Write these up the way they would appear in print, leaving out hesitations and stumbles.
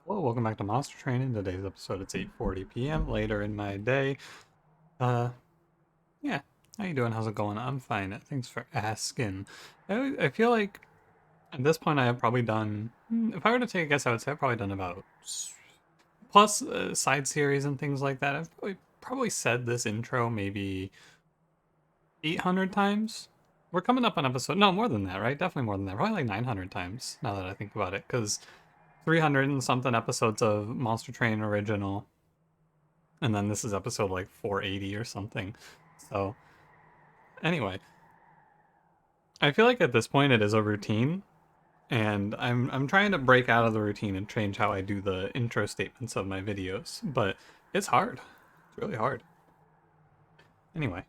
Hello, welcome back to Monster Train. In today's episode, it's 8:40 p.m. later in my day. Uh, yeah. How you doing? How's it going? I'm fine. Thanks for asking. I feel like at this point I have probably done, if I were to take a guess, I would say I've probably done about plus side series and things like that. I've probably said this intro maybe 800 times. We're coming up on episode, no, more than that, right? Definitely more than that. Probably like 900 times now that I think about it, because 300 and something episodes of Monster Train original, and then this is episode like 480 or something. So anyway, I feel like at this point it is a routine, and I'm trying to break out of the routine and change how I do the intro statements of my videos, but it's hard. It's really hard. Anyway,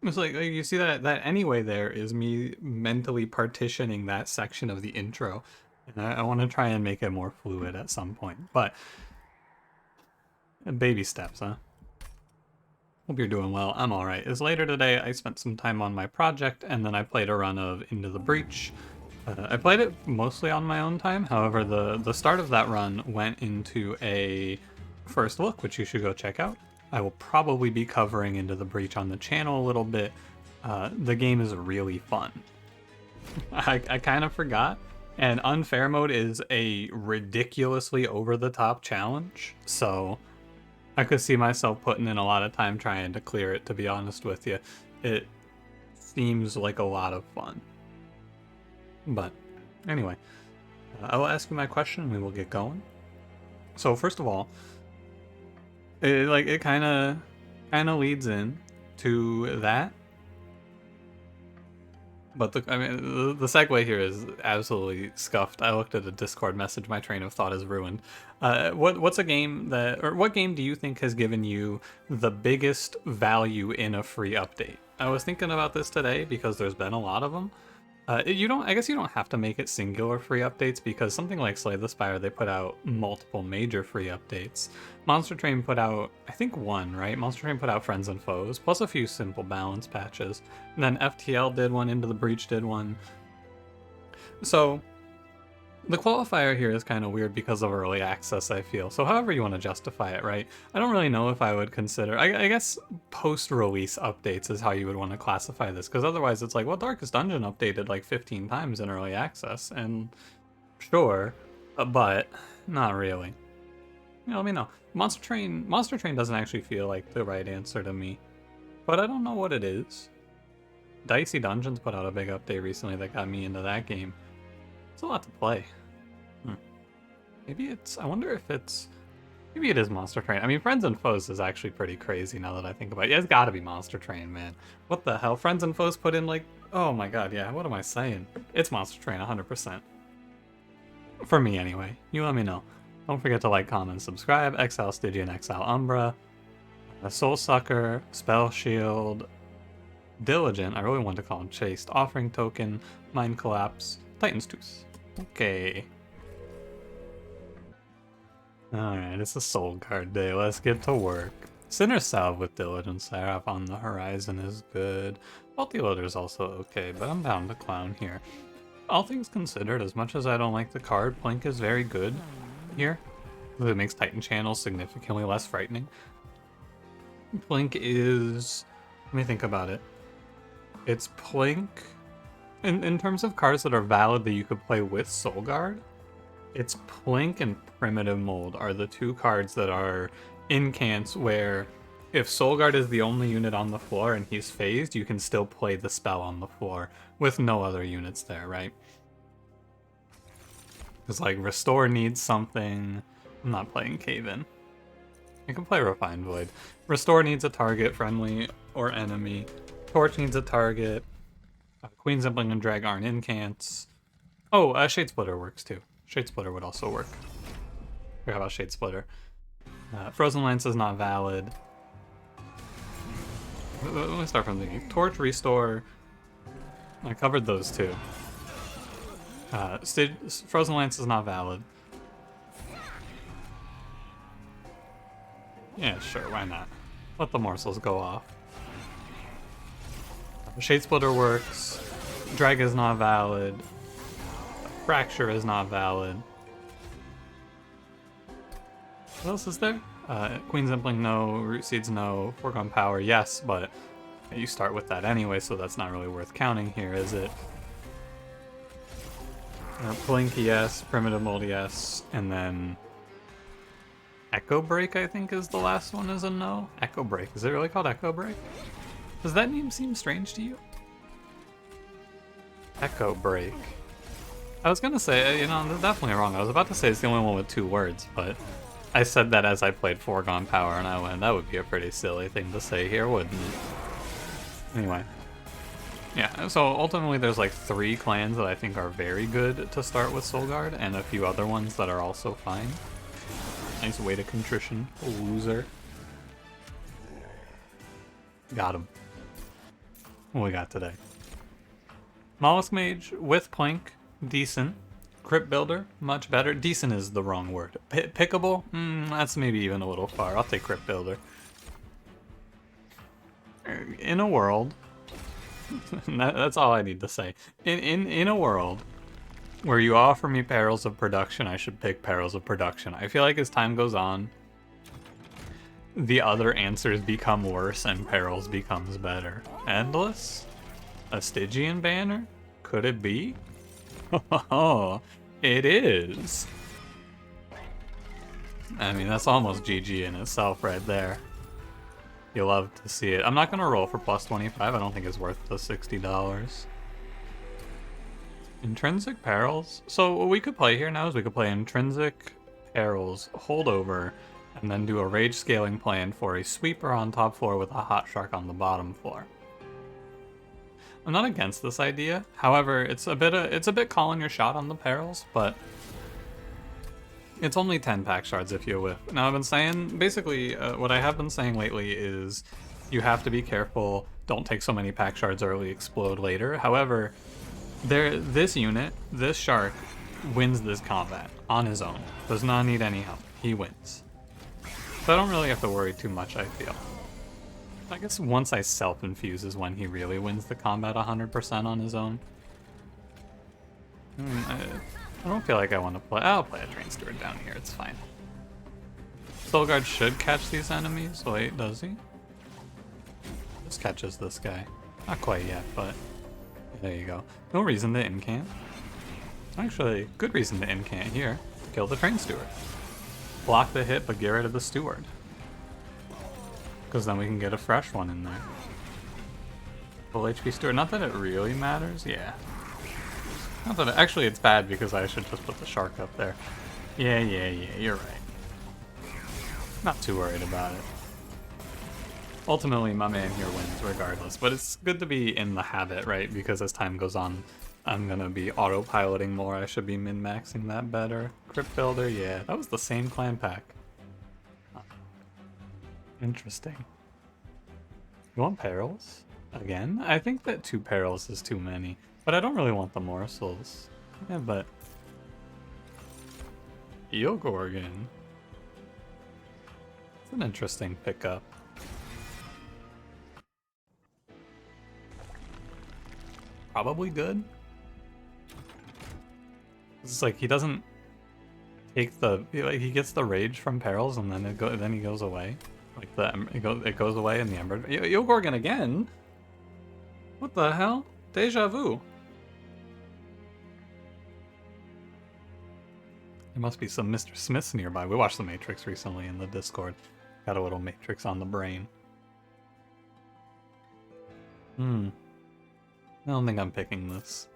it's like you see that anyway there is me mentally partitioning that section of the intro, and I want to try and make it more fluid at some point, but baby steps, huh? Hope you're doing well. I'm alright. It's later today. I spent some time on my project, and then I played a run of Into the Breach. I played it mostly on my own time. However, the start of that run went into a first look, which you should go check out. I will probably be covering Into the Breach on the channel a little bit. The game is really fun. I kind of forgot. And Unfair Mode is a ridiculously over-the-top challenge, so I could see myself putting in a lot of time trying to clear it, to be honest with you. It seems like a lot of fun. But anyway, I will ask you my question and we will get going. So first of all, it kind of leads in to that. But the segue here is absolutely scuffed. I looked at a Discord message. My train of thought is ruined. What's a game what game do you think has given you the biggest value in a free update? I was thinking about this today because there's been a lot of them. I guess you don't have to make it singular free updates, because something like Slay the Spire, they put out multiple major free updates. Monster Train put out, I think, one, right? Monster Train put out Friends and Foes, plus a few simple balance patches. And then FTL did one, Into the Breach did one. So the qualifier here is kind of weird because of early access, I feel. So however you want to justify it, right? I don't really know if I would consider... I guess post-release updates is how you would want to classify this, because otherwise it's like, well, Darkest Dungeon updated like 15 times in early access, and sure, but not really. You know, let me know. Monster Train doesn't actually feel like the right answer to me, but I don't know what it is. Dicey Dungeons put out a big update recently that got me into that game. It's a lot to play. Maybe it's... I wonder if it's... Maybe it is Monster Train. I mean, Friends and Foes is actually pretty crazy now that I think about it. Yeah, it's gotta be Monster Train, man. What the hell? Friends and Foes put in like... Oh my god, yeah, what am I saying? It's Monster Train, 100%. For me, anyway. You let me know. Don't forget to like, comment, subscribe. ExStygian, ExUmbra, Soul Sucker, Spell Shield, Diligent, I really want to call him Chased, Offering Token, Mind Collapse, Titan's Tooth. Okay. Alright, it's a Soul Guard day. Let's get to work. Sinner Salve with Diligent Seraph on the horizon is good. Multiloader is also okay, but I'm bound to clown here. All things considered, as much as I don't like the card, Plink is very good here. It makes Titan channels significantly less frightening. Plink is... Let me think about it. It's Plink... In terms of cards that are valid that you could play with Soul Guard, it's Plink and Primitive Mold are the two cards that are incants where if Soul Guard is the only unit on the floor and he's phased, you can still play the spell on the floor with no other units there, right? Because like Restore needs something. I'm not playing Cave In. I can play Refined Void. Restore needs a target, friendly or enemy. Torch needs a target. Queen Zipling and Drag aren't incants. Oh, Shade Splitter works too. Shade Splitter would also work. Forgot about Shade Splitter. Frozen Lance is not valid. Let me start from the Torch, Restore. I covered those two. Frozen Lance is not valid. Yeah, sure, why not? Let the Morsels go off. Shade Splitter works. Drag is not valid. Fracture is not valid. What else is there? Queen Zimpling, no. Root Seeds, no. Foregone Power, yes, but you start with that anyway, so that's not really worth counting here, is it? Plinky, yes. Primitive Mold, yes. And then Echo Break, I think, is the last one, is a no. Echo Break. Is it really called Echo Break? Does that name seem strange to you? Echo Break. I was gonna say, you know, that's definitely wrong. I was about to say it's the only one with 2 words, but I said that as I played Foregone Power, and I went, that would be a pretty silly thing to say here, wouldn't it? Anyway. Yeah, so ultimately there's like 3 clans that I think are very good to start with Soulguard, and a few other ones that are also fine. Nice way to contrition, loser. Got him. What we got today? Mollusk Mage with Plink, decent. Crypt Builder, much better. Decent is the wrong word. Pickable? That's maybe even a little far. I'll take Crypt Builder. In a world... that's all I need to say. In a world where you offer me Perils of Production, I should pick Perils of Production. I feel like as time goes on, the other answers become worse and Perils becomes better. Endless? A Stygian banner? Could it be? Oh, it is. I mean, that's almost GG in itself right there. You love to see it. I'm not going to roll for plus 25. I don't think it's worth the $60. Intrinsic Perils? So what we could play here now is we could play Intrinsic Perils, Holdover, and then do a Rage Scaling plan for a Sweeper on top floor with a Hot Shark on the bottom floor. I'm not against this idea. However, it's a bit calling your shot on the Perils, but it's only 10 pack shards if you whiff. Now I've been saying, basically, what I have been saying lately is you have to be careful, don't take so many pack shards early, explode later. However, this unit, this shark, wins this combat on his own. Does not need any help. He wins. So I don't really have to worry too much, I feel. I guess once I self-infuse is when he really wins the combat 100% on his own. I don't feel like I want to play. I'll play a Train Steward down here, it's fine. Soulguard should catch these enemies. Wait, does he? Just catches this guy. Not quite yet, but there you go. No reason to incant. Actually, good reason to incant here. Kill the Train Steward. Block the hit, but get rid of the Steward. Because then we can get a fresh one in there. Full HP Steward. Not that it really matters. Yeah. Not that actually it's bad because I should just put the shark up there. Yeah, you're right. Not too worried about it. Ultimately, my man here wins regardless, but it's good to be in the habit, right? Because as time goes on, I'm gonna be autopiloting more. I should be min-maxing that better. Crypt Builder, yeah. That was the same clan pack. Interesting. You want Perils? Again? I think that 2 Perils is too many. But I don't really want the Morsels. Yeah, but... Gorgon. It's an interesting pickup. Probably good. It's like he doesn't take the... He gets the rage from Perils and then he goes away. Like it goes away in the Ember. Gorgon again? What the hell? Deja vu. There must be some Mr. Smiths nearby. We watched The Matrix recently in the Discord. Got a little Matrix on the brain. I don't think I'm picking this.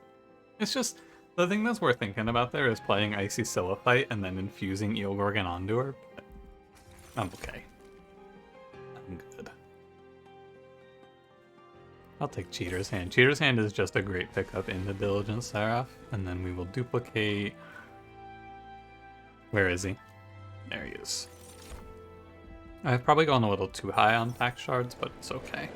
It's just, the thing that's worth thinking about there is playing Icy Siliphyte and then infusing Gorgon onto her. But I'm okay. I'm good. I'll take Cheater's Hand. Cheater's Hand is just a great pickup in the Diligent Seraph. And then we will duplicate... Where is he? There he is. I've probably gone a little too high on pack shards, but it's okay.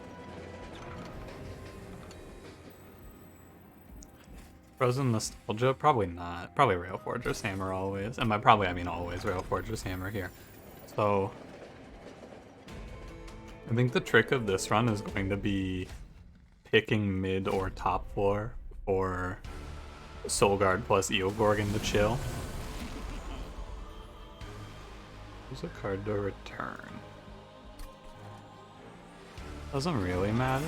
Frozen Nostalgia? Probably not. Probably Railforger's Hammer always. And by probably I mean always Railforger's Hammer here. So I think the trick of this run is going to be picking mid or top floor for Soulguard plus Gorgon to chill. Choose a card to return. Doesn't really matter.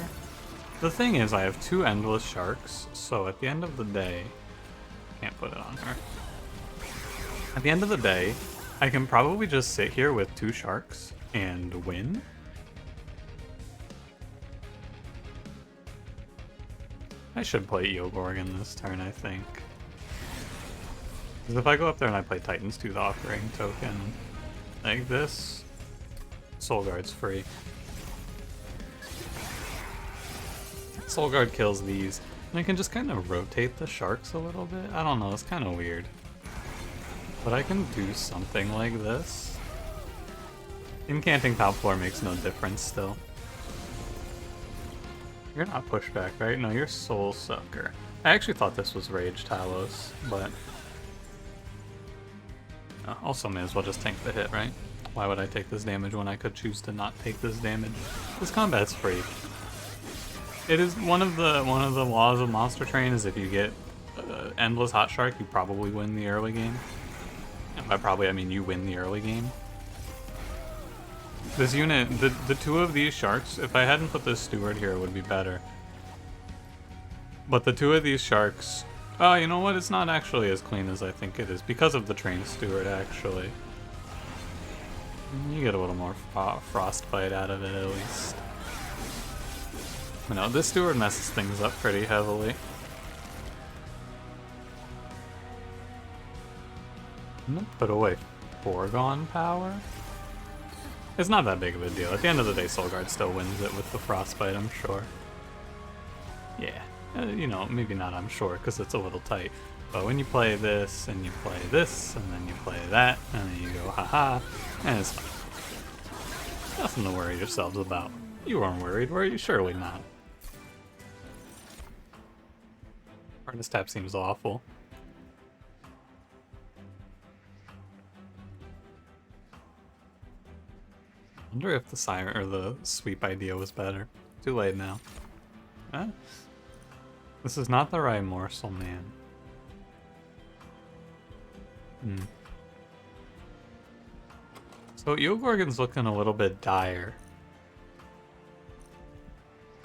The thing is, I have 2 endless sharks, so at the end of the day... Can't put it on her. At the end of the day, I can probably just sit here with 2 sharks and win. I should play Gorgon this turn, I think. Because if I go up there and I play Titan's Tooth Offering token like this, Soul Guard's free. Soul Guard kills these, and I can just kind of rotate the sharks a little bit. I don't know, it's kind of weird. But I can do something like this. Incanting top floor makes no difference still. You're not pushback, right? No, you're Soul Sucker. I actually thought this was Rage Talos, but... also may as well just tank the hit, right? Why would I take this damage when I could choose to not take this damage? This combat's free. It is one of the laws of Monster Train is if you get Endless Hot Shark, you probably win the early game. And by probably, I mean you win the early game. This unit, the 2 of these sharks, if I hadn't put this steward here, it would be better. But the 2 of these sharks, oh, you know what? It's not actually as clean as I think it is because of the train steward, actually. You get a little more frostbite out of it, at least. You know, this steward messes things up pretty heavily. Put away Gorgon power? It's not that big of a deal. At the end of the day, Soul Guard still wins it with the frostbite, I'm sure. Yeah. You know, maybe not I'm sure, because it's a little tight. But when you play this, and you play this, and then you play that, and then you go haha, and it's fine. Nothing to worry yourselves about. You weren't worried, were you? Surely not. Artist tap seems awful. I wonder if the siren or the sweep idea was better. Too late now. Huh? This is not the right Morsel, man. So Gorgon's looking a little bit dire,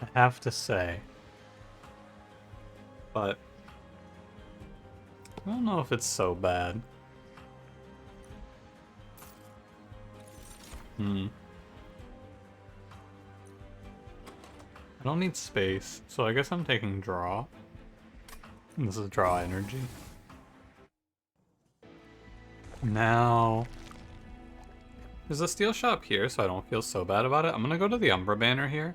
I have to say. But I don't know if it's so bad. I don't need space, so I guess I'm taking draw. And this is draw energy. Now, there's a steel shop here, so I don't feel so bad about it. I'm gonna go to the Umbra banner here.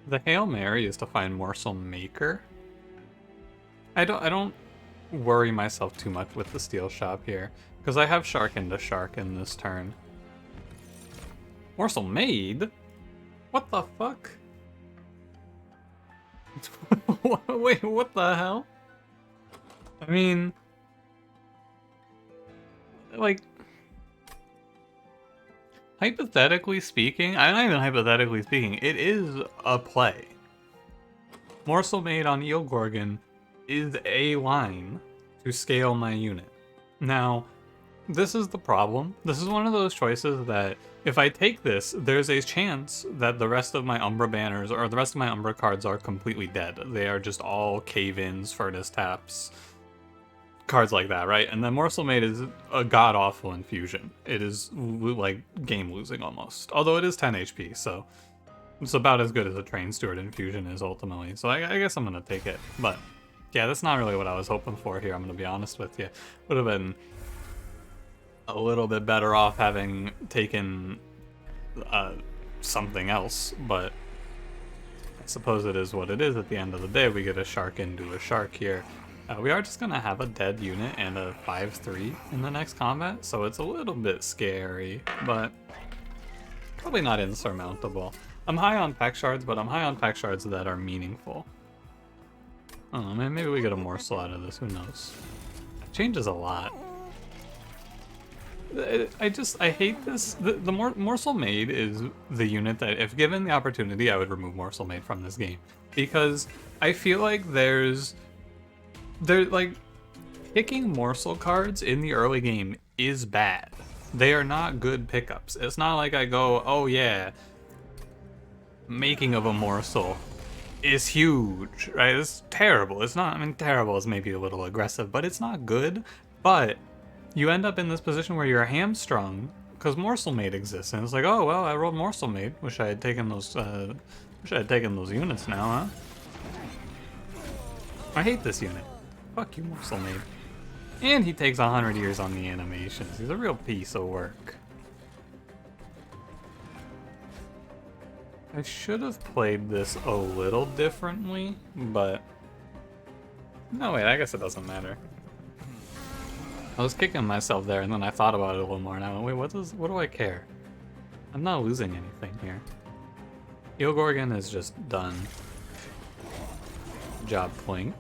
The Hail Mary is to find Morsel Maker. I don't worry myself too much with the steel shop here, because I have Shark into Shark in this turn. Morsel Made? What the fuck? Wait, what the hell? I mean, like, hypothetically speaking, not even hypothetically speaking, it is a play. Morsel Made on Gorgon is a line to scale my unit. Now, this is the problem. This is one of those choices that if I take this, there's a chance that the rest of my Umbra banners or the rest of my Umbra cards are completely dead. They are just all cave-ins, Furnace taps, cards like that, right? And then Morsel Made is a god-awful infusion. It is like game-losing almost. Although it is 10 HP, so it's about as good as a Train Steward infusion is ultimately. So I guess I'm gonna take it. But yeah, that's not really what I was hoping for here, I'm gonna be honest with you. Would have been a little bit better off having taken something else, but I suppose it is what it is. At the end of the day, we get a Shark into a Shark here. We are just gonna have a dead unit and a 5/3 in the next combat, so it's a little bit scary, but probably not insurmountable. I'm high on pack shards, but I'm high on pack shards that are meaningful. I don't know, man, maybe we get a morsel out of this, who knows? It changes a lot. I hate this. The Morsel Made is the unit that, if given the opportunity, I would remove Morsel Made from this game. Because I feel like there's like, picking Morsel cards in the early game is bad. They are not good pickups. It's not like I go, oh yeah, making of a morsel is huge, right? It's terrible. It's not, I mean, terrible is maybe a little aggressive, but it's not good. But you end up in this position where you're hamstrung because morsel mate exists, and it's like, oh well, I rolled morsel mate. Wish I had taken those. Wish I had taken those units now, huh? I hate this unit. Fuck you, morsel mate. And he takes 100 years on the animations. He's a real piece of work. I should have played this a little differently, but... No, wait, I guess it doesn't matter. I was kicking myself there, and then I thought about it a little more, and I went, wait, what do I care? I'm not losing anything here. Gorgon is just done. Job Plink.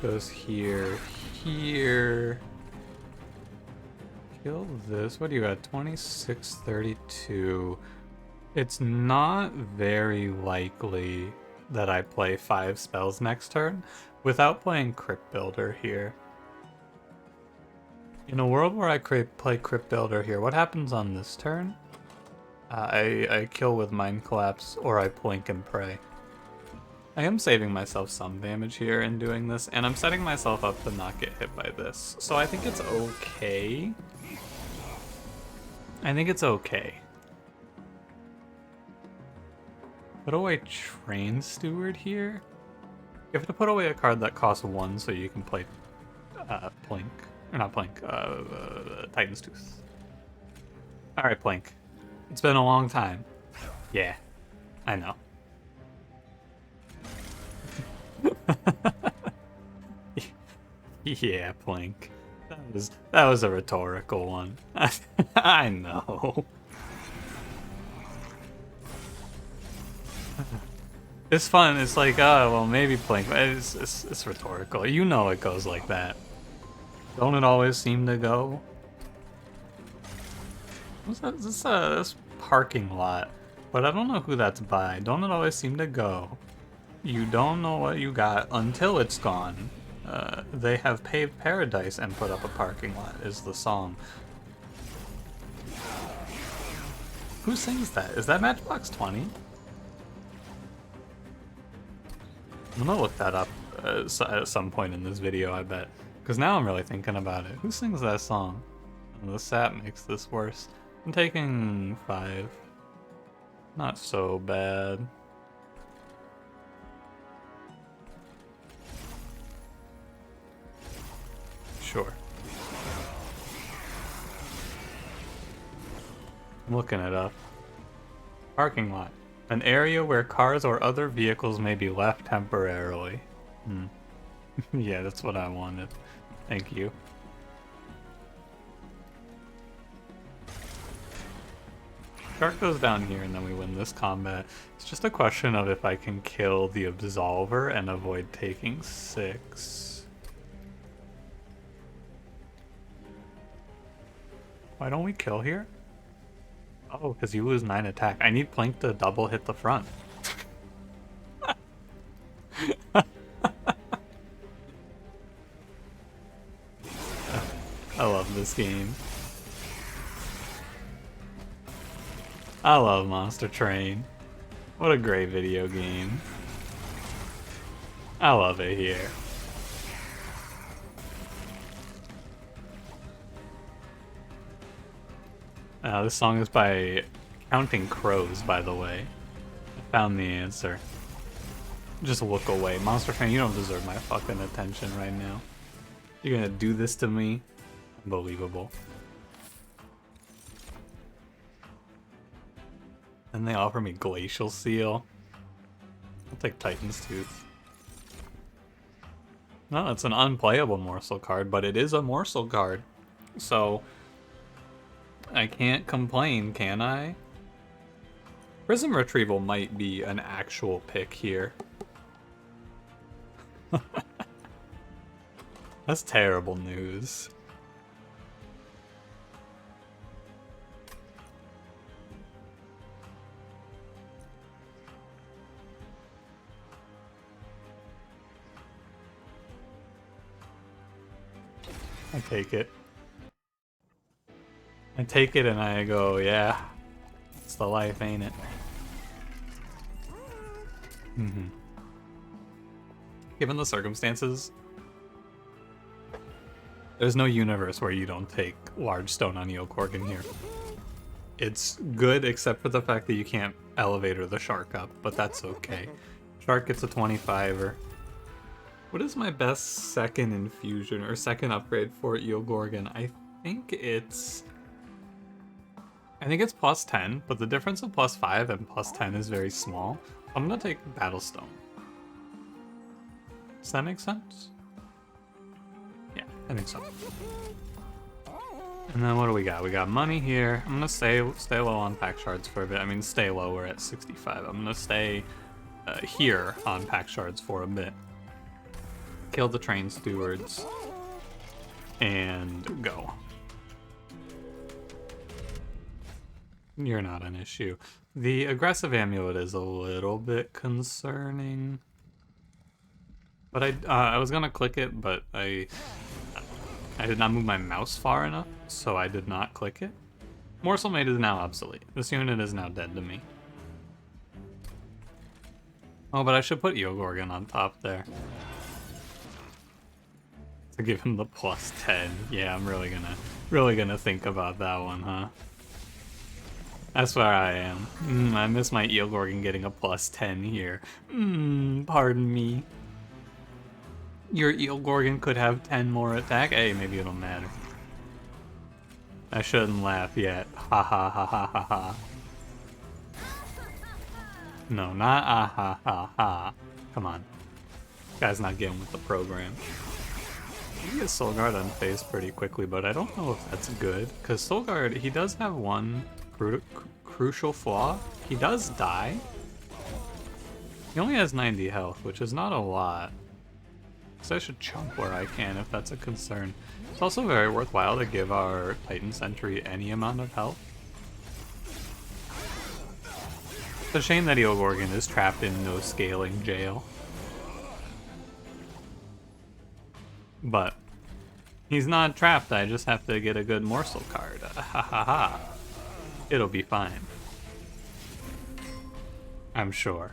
Goes here, here. Kill this. What do you got? 2632. It's not very likely that I play 5 spells next turn without playing Crypt Builder here. In a world where I play Crypt Builder here, what happens on this turn? I kill with Mind Collapse, or I Plink and Pray. I am saving myself some damage here in doing this, and I'm setting myself up to not get hit by this. So I think it's okay. I think it's okay. Put away Train Steward here. You have to put away a card that costs 1 so you can play Plink. Or not Plink, Titan's Tooth. Alright, Plink. It's been a long time. Yeah, I know. Yeah, Plink. That was a rhetorical one. I know. It's fun. It's like, oh well, maybe Plink. It's rhetorical. You know it goes like that. Don't it always seem to go? What's that? This parking lot, but I don't know who that's by. Don't it always seem to go? You don't know what you got until it's gone. They have paved paradise and put up a parking lot, is the song. Who sings that? Is that Matchbox 20? I'm gonna look that up at some point in this video, I bet. Because now I'm really thinking about it. Who sings that song? Oh, the sap makes this worse. I'm taking 5. Not so bad. Sure. I'm looking it up. Parking lot. An area where cars or other vehicles may be left temporarily. Yeah, that's what I wanted. Thank you. Shark goes down here and then we win this combat. It's just a question of if I can kill the Absolver and avoid taking 6. Why don't we kill here? Oh, because you lose 9 attack. I need Plink to double hit the front. I love this game. I love Monster Train. What a great video game. I love it here. This song is by Counting Crows, by the way. I found the answer. Just look away. Monster Train, you don't deserve my fucking attention right now. You're gonna do this to me? Unbelievable. And they offer me Glacial Seal. I'll take Titan's Tooth. No, it's an unplayable Morsel card, but it is a Morsel card. So I can't complain, can I? Prism Retrieval might be an actual pick here. That's terrible news. I take it. I take it and I go, yeah, it's the life, ain't it? Given the circumstances, there's no universe where you don't take large stone on Gorgon here. It's good except for the fact that you can't elevator the shark up, but that's okay. Shark gets a 25er. What is my best second infusion or second upgrade for Gorgon? I think it's plus 10, but the difference of plus 5 and plus 10 is very small. I'm gonna take Battlestone. Does that make sense? Yeah, I think so. And then what do we got? We got money here. I'm gonna stay low on pack shards for a bit. I mean, stay low. We're at 65. I'm gonna stay here on pack shards for a bit. Kill the train stewards and go. You're not an issue. The aggressive amulet is a little bit concerning. But I was gonna click it, but I did not move my mouse far enough, so I did not click it. Morsel Mate is now obsolete. This unit is now dead to me. Oh, but I should put Gorgon on top there. To give him the plus 10. Yeah, I'm really gonna think about that one, huh? That's where I am. I miss my Gorgon getting a plus 10 here. Pardon me. Your Gorgon could have 10 more attack. Hey, maybe it'll matter. I shouldn't laugh yet. Ha ha ha ha ha ha. No, not ah ha ha ha. Come on. Guy's not getting with the program. He gets Soulguard unfazed pretty quickly, but I don't know if that's good. Because Soulguard, he does have one crucial flaw. He does die. He only has 90 health, which is not a lot. So I should chunk where I can if that's a concern. It's also very worthwhile to give our Titan Sentry any amount of health. It's a shame that Gorgon is trapped in no scaling jail. But he's not trapped, I just have to get a good Morsel card. Ha ha ha. It'll be fine. I'm sure.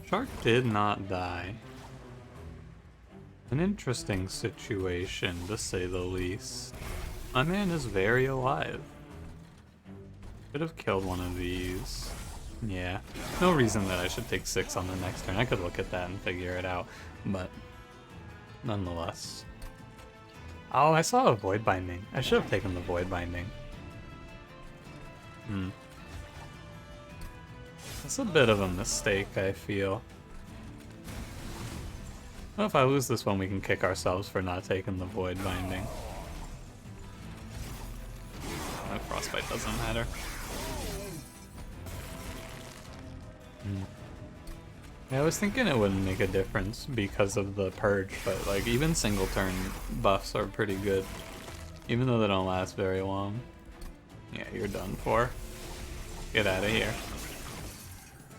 Shark did not die. An interesting situation, to say the least. My man is very alive. Could have killed one of these. Yeah, no reason that I should take 6 on the next turn. I could look at that and figure it out, but nonetheless. Oh, I saw a Void Binding. I should have taken the Void Binding. That's a bit of a mistake, I feel. Well, if I lose this one, we can kick ourselves for not taking the Void Binding. No, Frostbite doesn't matter. Yeah, I was thinking it wouldn't make a difference because of the Purge, but like even single turn buffs are pretty good. Even though they don't last very long. Yeah, you're done for. Get out of here.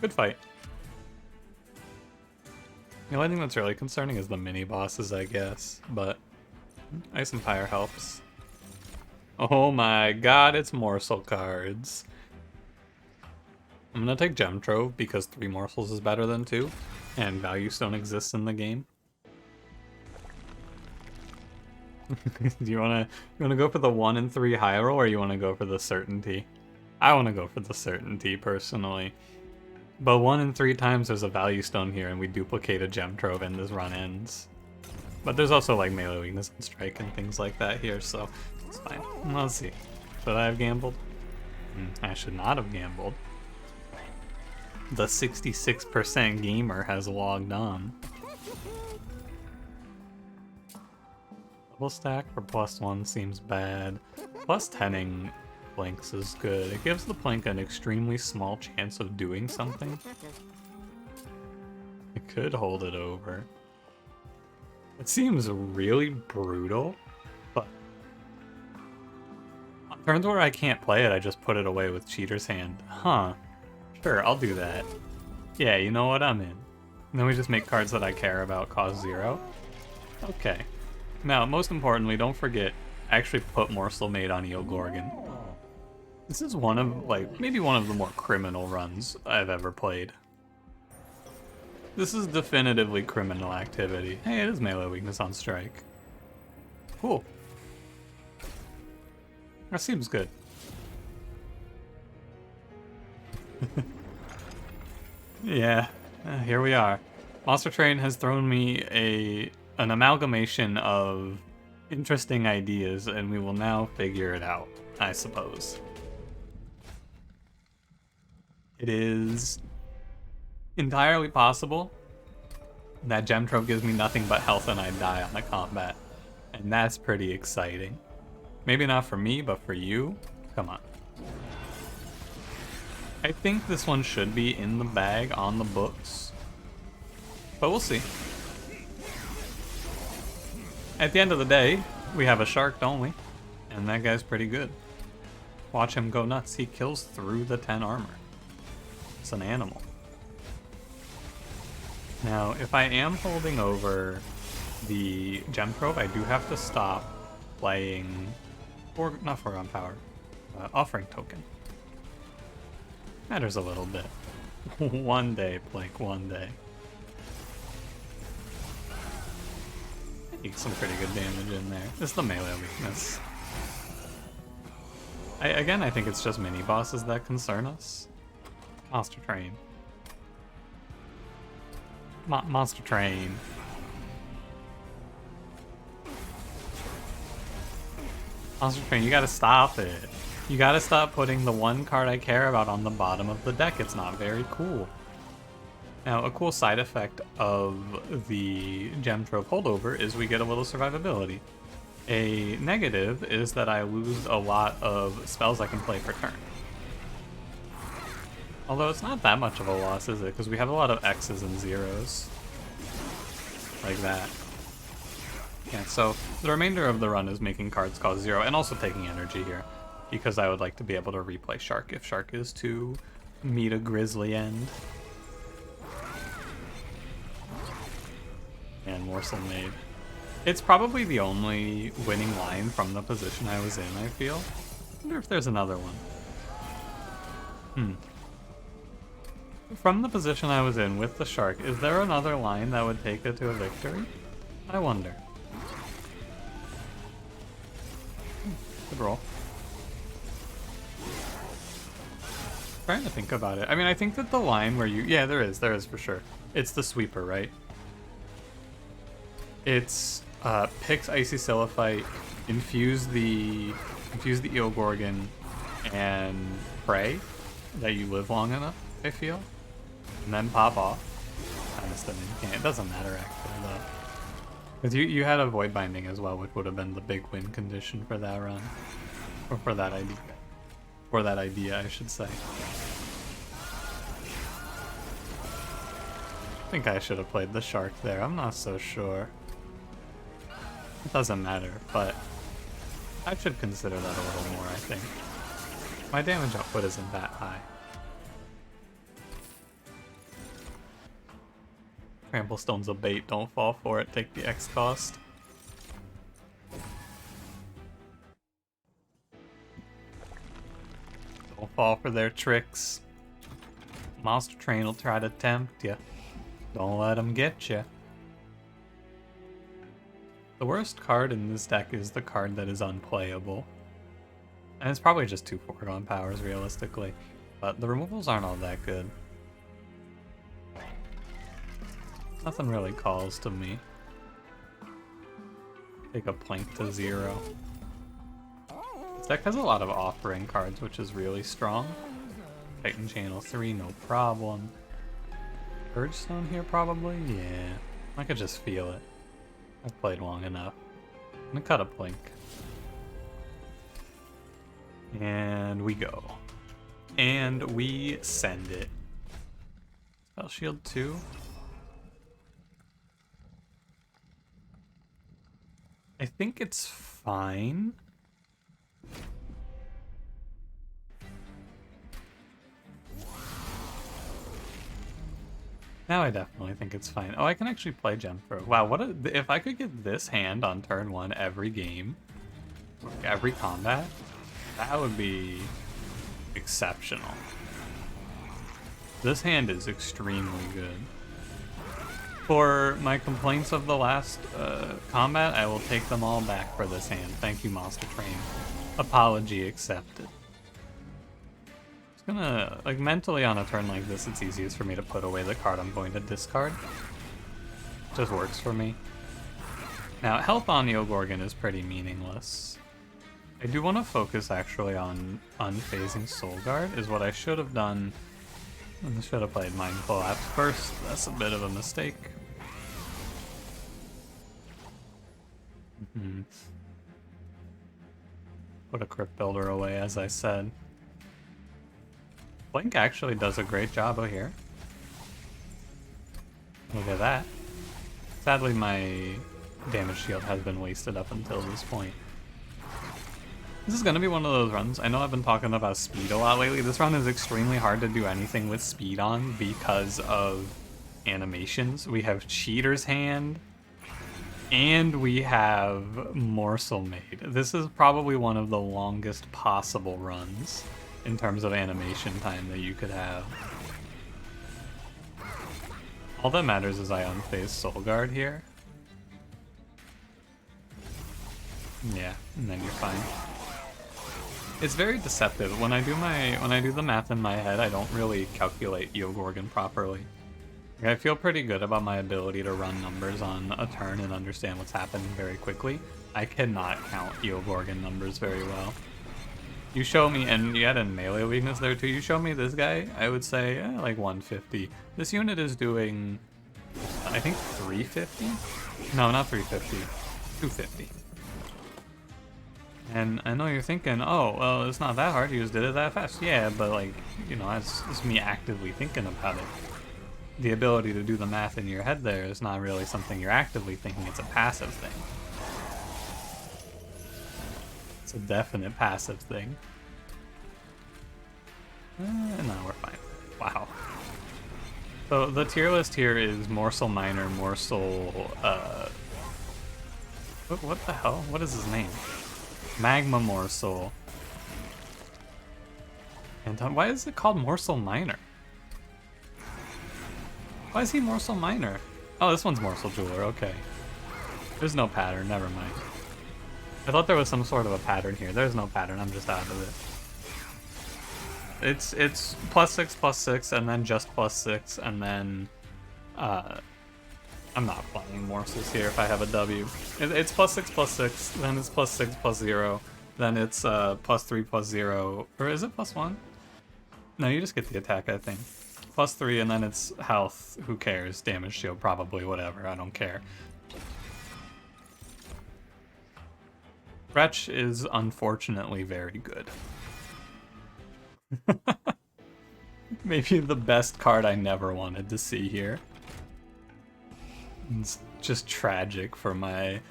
Good fight. The only thing that's really concerning is the mini bosses, I guess, but Ice and Fire helps. Oh my god, it's Morsel cards. I'm gonna take Gem Trove because 3 morsels is better than 2, and Value Stone exists in the game. Do you wanna go for the 1 and 3 high roll, or you wanna go for the certainty? I wanna go for the certainty personally. But 1 and 3 times there's a Value Stone here, and we duplicate a Gem Trove, and this run ends. But there's also like melee weakness and strike and things like that here, so it's fine. Let's see. Should I have gambled? I should not have gambled. The 66% gamer has logged on. Double stack for +1 seems bad. Plus 10ing Planks is good. It gives the Plank an extremely small chance of doing something. It could hold it over. It seems really brutal, but on turns where I can't play it, I just put it away with Cheater's Hand. Huh. Sure, I'll do that. Yeah, you know what, I'm in. And then we just make cards that I care about cost 0. Okay. Now, most importantly, don't forget, actually put Morsel made on Gorgon. This is one of, like, maybe one of the more criminal runs I've ever played. This is definitively criminal activity. Hey, it is melee weakness on strike. Cool. That seems good. Yeah, here we are. Monster Train has thrown me an amalgamation of interesting ideas, and we will now figure it out, I suppose. It is entirely possible that Gem Trove gives me nothing but health and I die on the combat, and that's pretty exciting. Maybe not for me, but for you? Come on. I think this one should be in the bag on the books, but we'll see. At the end of the day, we have a shark, don't we? And that guy's pretty good. Watch him go nuts. He kills through the 10 armor. It's an animal. Now, if I am holding over the Gem Trove, I do have to stop playing, or not Foregone Power, Offering Token. Matters a little bit. One day, Blink, one day. Some pretty good damage in there. It's the melee weakness. Again, I think it's just mini bosses that concern us. Monster Train. Monster Train. Monster Train, you gotta stop it. You gotta stop putting the one card I care about on the bottom of the deck. It's not very cool. Now, a cool side effect of the Gem Trove holdover is we get a little survivability. A negative is that I lose a lot of spells I can play per turn. Although it's not that much of a loss, is it? Because we have a lot of X's and zeros. Like that. Yeah, so the remainder of the run is making cards cost 0 and also taking energy here. Because I would like to be able to replay Shark if Shark is to meet a grisly end. And Morsel made. It's probably the only winning line from the position I was in, I feel. I wonder if there's another one. From the position I was in with the Shark, is there another line that would take it to a victory? I wonder. Good roll. Trying to think about it. I mean, I think that the line where you... Yeah, there is for sure. It's the sweeper, right? It's Pix Icy Siliphyte, infuse the Eel Gorgon, and pray that you live long enough, I feel. And then pop off. I missed it. It doesn't matter actually though. Because you had a Void Binding as well, which would have been the big win condition for that run. Or for that idea. For that idea, I should say. I think I should have played the Shark there. I'm not so sure. It doesn't matter, but I should consider that a little more, I think. My damage output isn't that high. Tramplestone's a bait, don't fall for it, take the X cost. Don't fall for their tricks. Monster Train will try to tempt you. Don't let them get you. The worst card in this deck is the card that is unplayable. And it's probably just 2 Foregone Powers, realistically. But the removals aren't all that good. Nothing really calls to me. Take a Plank to 0. This deck has a lot of offering cards, which is really strong. Titan Channel 3, no problem. Urgestone here, probably? Yeah. I could just feel it. I've played long enough. I'm gonna cut a Blink. And we go. And we send it. Spell Shield 2. I think it's fine. Now I definitely think it's fine. Oh, I can actually play Gem Throw. Wow, if I could get this hand on turn 1 every game, like every combat, that would be exceptional. This hand is extremely good. For my complaints of the last combat, I will take them all back for this hand. Thank you, monstertrain. Apology accepted. Just gonna, like, mentally on a turn like this, it's easiest for me to put away the card I'm going to discard. Just works for me. Now, health on Gorgon is pretty meaningless. I do want to focus actually on unphasing Soul Guard, is what I should have done. I should have played Mind Collapse first. That's a bit of a mistake. Put a Crypt Builder away, as I said. Blink actually does a great job over here. Look at that. Sadly, my damage shield has been wasted up until this point. This is going to be one of those runs. I know I've been talking about speed a lot lately. This run is extremely hard to do anything with speed on because of animations. We have Cheater's Hand, and we have Morsel made. This is probably one of the longest possible runs in terms of animation time that you could have. All that matters is I unphase Soul Guard here. Yeah, and then you're fine. It's very deceptive. When I do the math in my head, I don't really calculate Gorgon properly. Like, I feel pretty good about my ability to run numbers on a turn and understand what's happening very quickly. I cannot count Gorgon numbers very well. You show me, and you had a melee weakness there too, you show me this guy, I would say like 150. This unit is doing, I think 350? No, not 350, 250. And I know you're thinking, oh, well, it's not that hard, you just did it that fast. Yeah, but like, you know, that's me actively thinking about it. The ability to do the math in your head there is not really something you're actively thinking, it's a passive thing. It's a definite passive thing. No, we're fine. Wow. So the tier list here is Morsel Minor, Morsel, what the hell? What is his name? Magma Morsel. And why is it called Morsel Minor? Why is he Morsel Minor? Oh, this one's Morsel Jeweler, okay. There's no pattern, never mind. I thought there was some sort of a pattern here. There's no pattern, I'm just out of it. It's +6/+6, and then just +6, and then I'm not playing Morsels here if I have a W. It's +6/+6, then it's +6/+0, then it's +3/+0, or is it +1? No, you just get the attack, I think. +3, and then it's health, who cares, damage shield, probably, whatever, I don't care. Wretch is unfortunately very good. Maybe the best card I never wanted to see here. It's just tragic for me,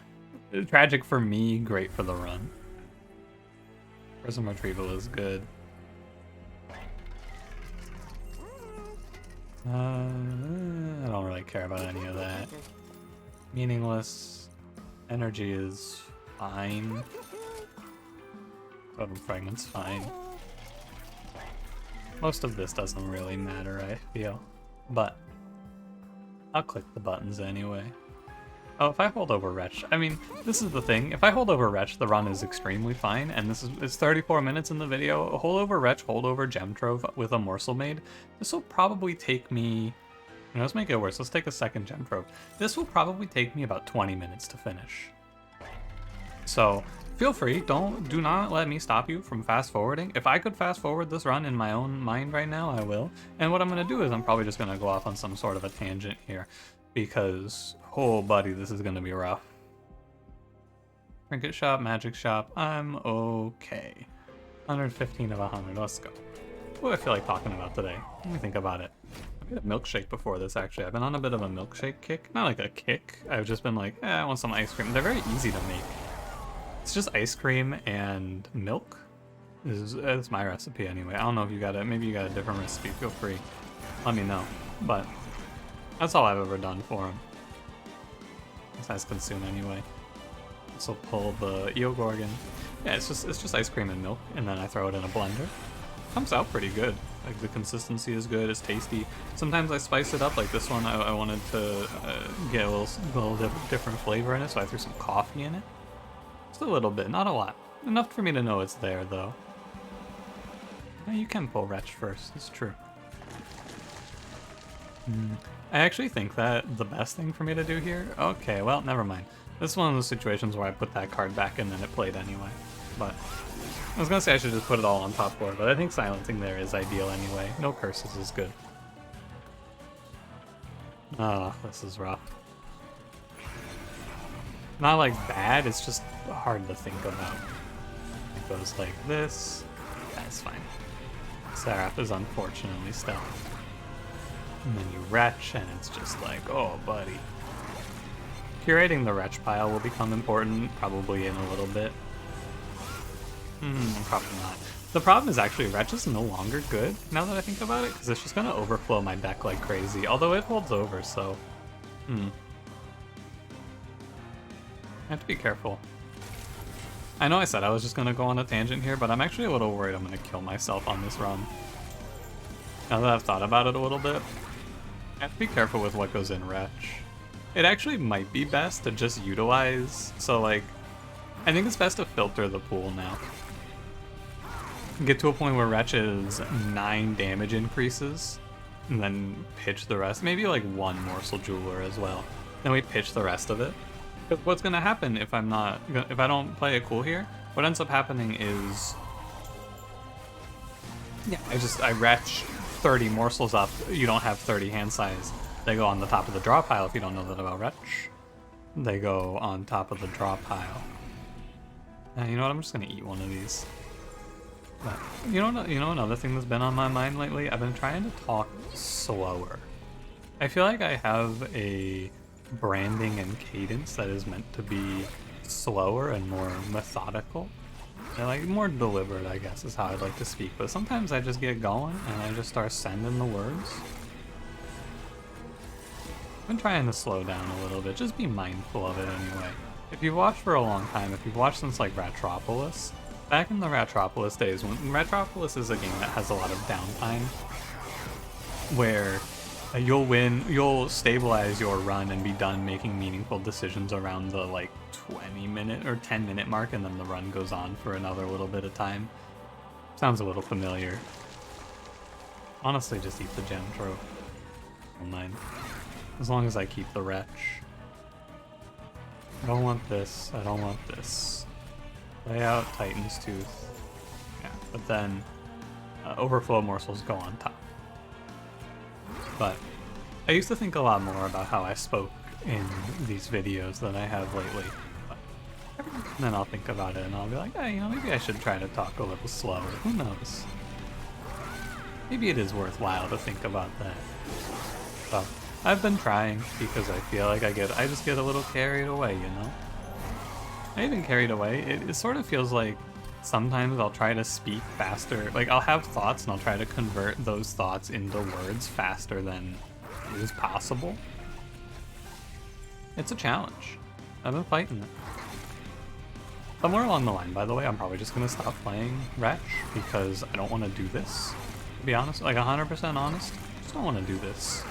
great for the run. Prism Retrieval is good. I don't really care about any of that. Meaningless. Energy is fine. Totem Fragment's fine. Most of this doesn't really matter, I feel. But I'll click the buttons anyway. Oh, if I hold over Wretch, I mean, this is the thing. If I hold over Wretch, the run is extremely fine, and it's 34 minutes in the video. Hold over Wretch, hold over Gem Trove with a Morsel Maid. This will probably take me... let's make it worse. Let's take a second Gem Trove. This will probably take me about 20 minutes to finish. So feel free, do not let me stop you from fast forwarding. If I could fast forward this run in my own mind right now, I will. And what I'm going to do is I'm probably just going to go off on some sort of a tangent here, because, oh buddy, this is going to be rough. Trinket Shop, Magic Shop, I'm okay. 115 of 100, let's go. What do I feel like talking about today? Let me think about it. I made a milkshake before this, actually. I've been on a bit of a milkshake kick. Not like a kick, I've just been like, I want some ice cream. They're very easy to make. It's just ice cream and milk. It's my recipe anyway. I don't know if you got it. Maybe you got a different recipe. Feel free. Let me know. But that's all I've ever done for them. It's nice to consume anyway. So pull the Gorgon. Yeah, it's just ice cream and milk, and then I throw it in a blender. Comes out pretty good. Like, the consistency is good, it's tasty. Sometimes I spice it up, like this one I wanted to get a little different flavor in it, so I threw some coffee in it. Just a little bit, not a lot. Enough for me to know it's there, though. Yeah, you can pull Wretch first, it's true. I actually think that the best thing for me to do here... Okay, well, never mind. This is one of those situations where I put that card back and then it played anyway. But I was gonna say I should just put it all on top 4, but I think silencing there is ideal anyway. No curses is good. Oh, this is rough. Not like bad, it's just hard to think about. It goes like this. That's fine. Seraph is unfortunately stealth. And then you Wretch, and it's just like, oh, buddy. Curating the Wretch pile will become important, probably in a little bit. Probably not. The problem is actually Wretch is no longer good, now that I think about it, because it's just going to overflow my deck like crazy, although it holds over, so... I have to be careful. I know I said I was just going to go on a tangent here, but I'm actually a little worried I'm going to kill myself on this run. Now that I've thought about it a little bit, I have to be careful with what goes in Wretch. It actually might be best to just utilize, so like, I think it's best to filter the pool now. Get to a point where Wretch is 9 damage increases, and then pitch the rest. Maybe like 1 Morsel Jeweler as well. Then we pitch the rest of it. Because what's gonna happen if I don't play it cool here, what ends up happening is, yeah, I Wretch 30 morsels up, you don't have 30 hand size. They go on the top of the draw pile if you don't know that about Wretch. They go on top of the draw pile. You know what, I'm just gonna eat one of these. But, you know another thing that's been on my mind lately? I've been trying to talk slower. I feel like I have a branding and cadence that is meant to be slower and more methodical. And like more deliberate, I guess, is how I'd like to speak. But sometimes I just get going and I just start sending the words. I've been trying to slow down a little bit, just be mindful of it anyway. If you've watched for a long time, if you've watched since like Ratropolis, back in the Ratropolis days, when Ratropolis is a game that has a lot of downtime, where you'll stabilize your run and be done making meaningful decisions around the like 20-minute or 10-minute mark, and then the run goes on for another little bit of time. Sounds a little familiar. Honestly, just eat the gem trove. Don't mind. As long as I keep the Wretch. I don't want this. I don't want this. Lay out Titan's Tooth. Yeah, but then overflow morsels go on top. But I used to think a lot more about how I spoke in these videos than I have lately. But then I'll think about it and I'll be like, hey, you know, maybe I should try to talk a little slower. Who knows? Maybe it is worthwhile to think about that. So I've been trying because I feel like I just get a little carried away, you know? I even carried away. It sort of feels like sometimes I'll try to speak faster. Like, I'll have thoughts and I'll try to convert those thoughts into words faster than is possible. It's a challenge. I've been fighting it. Somewhere along the line, by the way, I'm probably just going to stop playing Wretch because I don't want to do this. To be honest, like 100% honest, I just don't want to do this.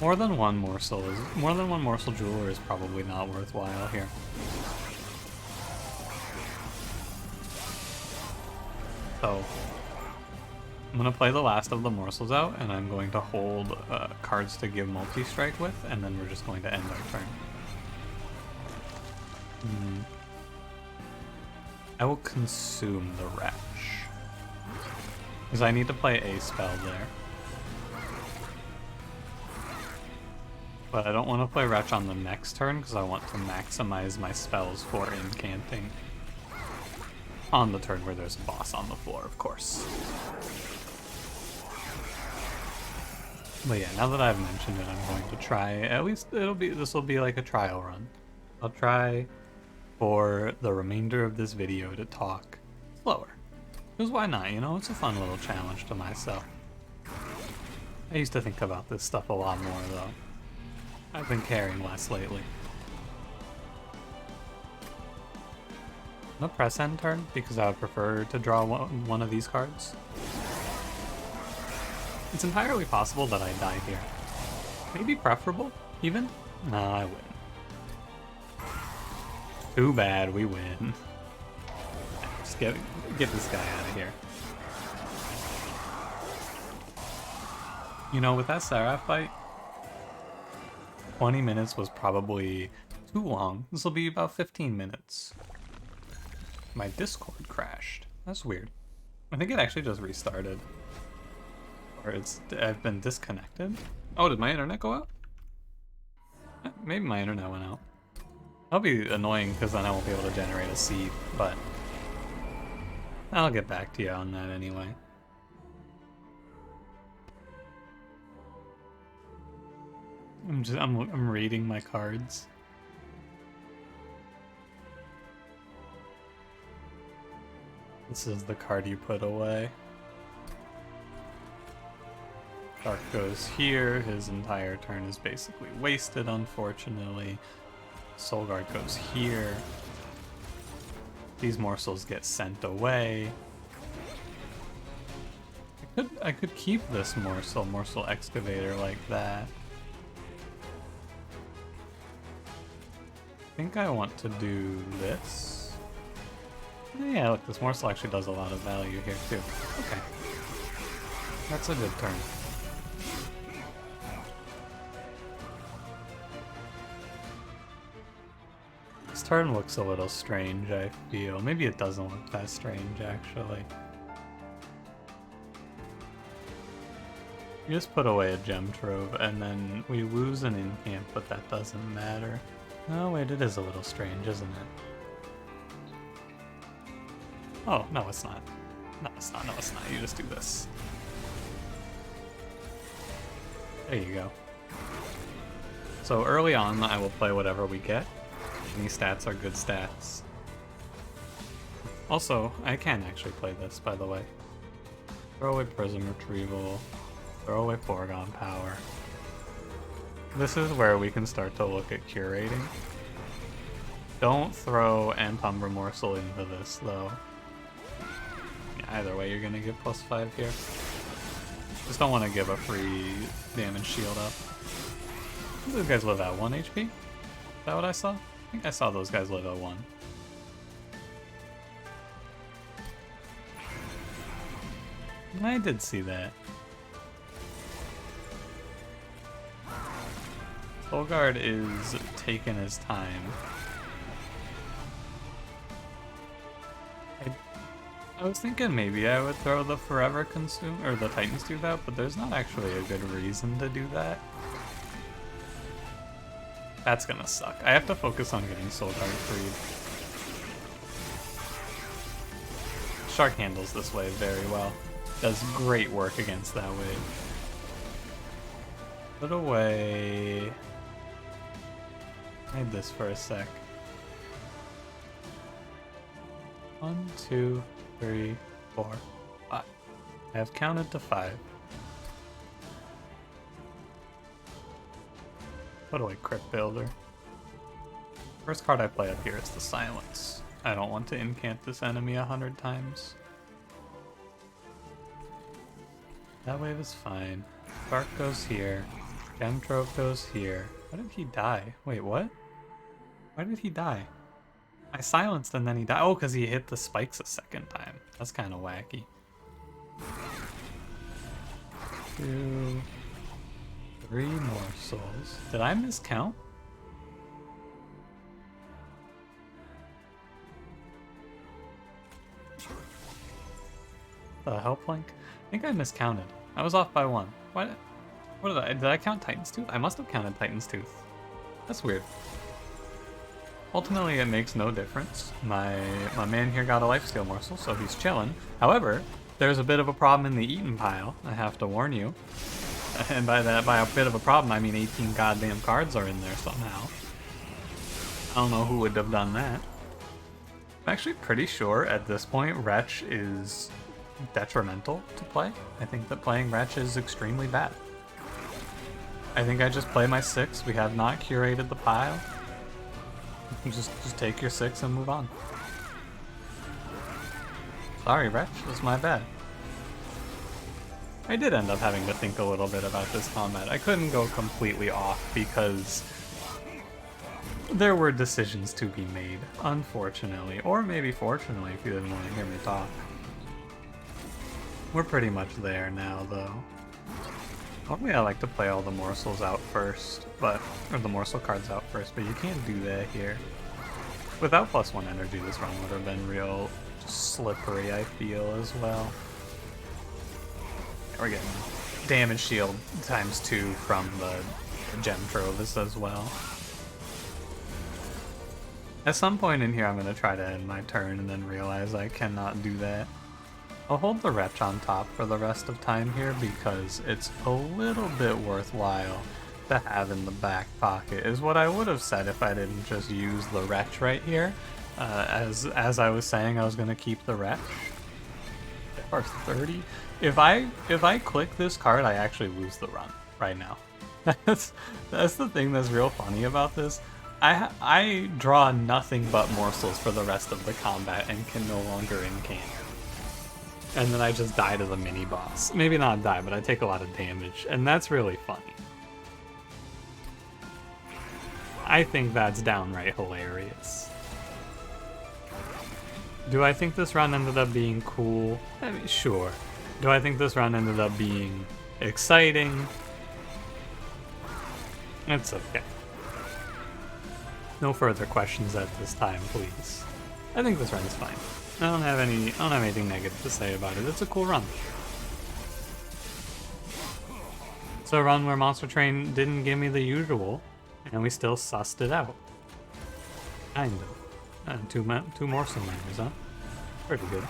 More than one Morsel Jeweler is probably not worthwhile here. So I'm gonna play the last of the morsels out, and I'm going to hold cards to give multi-strike with, and then we're just going to end our turn. I will consume the Wretch because I need to play a spell there. But I don't want to play Wretch on the next turn because I want to maximize my spells for incanting. On the turn where there's a boss on the floor, of course. But yeah, now that I've mentioned it, I'm going to try, at least this will be like a trial run. I'll try for the remainder of this video to talk slower. Because why not, you know? It's a fun little challenge to myself. I used to think about this stuff a lot more though. I've been caring less lately. I'm gonna press end turn because I would prefer to draw one of these cards. It's entirely possible that I die here. Maybe preferable, even? No, I win. Too bad, we win. Just get this guy out of here. You know, with that Seraph fight, 20 minutes was probably too long. This will be about 15 minutes. My Discord crashed. That's weird. I think it actually just restarted. Or I've been disconnected. Oh, did my internet go out? Maybe my internet went out. That'll be annoying because then I won't be able to generate a seed, but I'll get back to you on that anyway. I'm reading my cards. This is the card you put away. Dark goes here, his entire turn is basically wasted, unfortunately. Soul Guard goes here. These morsels get sent away. I could keep this morsel excavator like that. I think I want to do this. Yeah, look, this morsel actually does a lot of value here too. Okay. That's a good turn. This turn looks a little strange, I feel. Maybe it doesn't look that strange, actually. You just put away a gem trove, and then we lose an incamp, but that doesn't matter. Oh, wait, it is a little strange, isn't it? Oh, no, it's not. No, it's not. No, it's not. You just do this. There you go. So early on, I will play whatever we get. Any stats are good stats. Also, I can actually play this, by the way. Throw away Prism Retrieval. Throw away Gorgon Power. This is where we can start to look at curating. Don't throw ExUmbra Morsel into this, though. Yeah, either way, you're gonna get +5 here. Just don't want to give a free damage shield up. Those guys live at 1 HP? Is that what I saw? I think I saw those guys live at 1. I did see that. Solgard is taking his time. I was thinking maybe I would throw the Forever Consume or the Titan's Tooth out, but there's not actually a good reason to do that. That's gonna suck. I have to focus on getting Solgard freed. Shark handles this wave very well. Does great work against that wave. Put away... Hide this for a sec. 1, 2, 3, 4, 5. I have counted to 5. Put away Crypt Builder. First card I play up here is the Silence. I don't want to incant this enemy 100 times. That wave is fine. Spark goes here. Gem Trove goes here. Why did he die? Wait, what? Why did he die? I silenced and then he died. Oh, because he hit the spikes a second time. That's kind of wacky. 2, 3 morsels. Did I miscount? The help link? I think I miscounted. I was off by 1. What did I count Titan's Tooth? I must have counted Titan's Tooth. That's weird. Ultimately, it makes no difference. My man here got a lifesteal morsel, so he's chilling. However, there's a bit of a problem in the eaten pile, I have to warn you. And by a bit of a problem, I mean 18 goddamn cards are in there somehow. I don't know who would have done that. I'm actually pretty sure at this point Wretch is detrimental to play. I think that playing Wretch is extremely bad. I think I just play my 6. We have not curated the pile. Just take your 6 and move on. Sorry, Wretch. It's my bad. I did end up having to think a little bit about this combat. I couldn't go completely off because there were decisions to be made, unfortunately. Or maybe fortunately, if you didn't want to hear me talk. We're pretty much there now, though. Normally I like to play all the morsels out first, or the morsel cards out first, but you can't do that here. Without +1 energy, this run would have been real slippery, I feel, as well. We're getting damage shield ×2 from the gem troves as well. At some point in here, I'm going to try to end my turn and then realize I cannot do that. I'll hold the Wretch on top for the rest of time here because it's a little bit worthwhile to have in the back pocket, is what I would have said if I didn't just use the Wretch right here. As I was saying, I was going to keep the Wretch. Or 30. If I click this card, I actually lose the run right now. That's the thing that's real funny about this. I draw nothing but morsels for the rest of the combat and can no longer incant. And then I just die to the mini boss. Maybe not die, but I take a lot of damage, and that's really funny. I think that's downright hilarious. Do I think this run ended up being cool? I mean, sure. Do I think this run ended up being exciting? It's okay. No further questions at this time, please. I think this run is fine. I don't have anything negative to say about it. It's a cool run. It's a run where Monster Train didn't give me the usual, and we still sussed it out. Kind of. Two morsel miners, huh? Pretty good.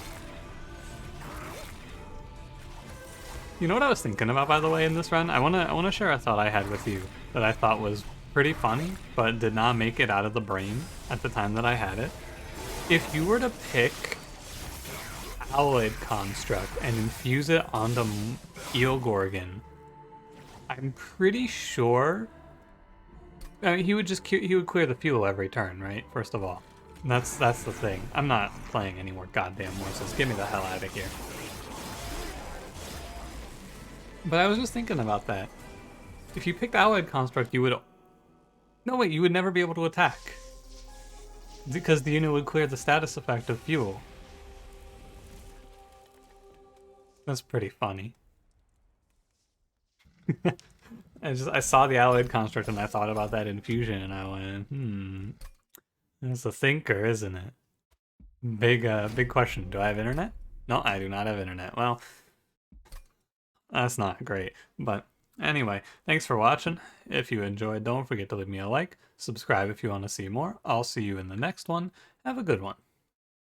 You know what I was thinking about, by the way, in this run? I wanna share a thought I had with you that I thought was pretty funny, but did not make it out of the brain at the time that I had it. If you were to pick Alloyed Construct and infuse it onto Gorgon, I'm pretty sure I mean, he would clear the fuel every turn, right? First of all, and that's the thing. I'm not playing any more goddamn morsels. Get me the hell out of here. But I was just thinking about that. If you picked Alloyed Construct, you would... No, wait, you would never be able to attack. Because the unit would clear the status effect of fuel. That's pretty funny. I saw the Alloyed Construct and I thought about that infusion and I went, That's a thinker, isn't it? Big question. Do I have internet? No, I do not have internet. Well, that's not great. But anyway, thanks for watching. If you enjoyed, don't forget to leave me a like. Subscribe if you want to see more. I'll see you in the next one. Have a good one.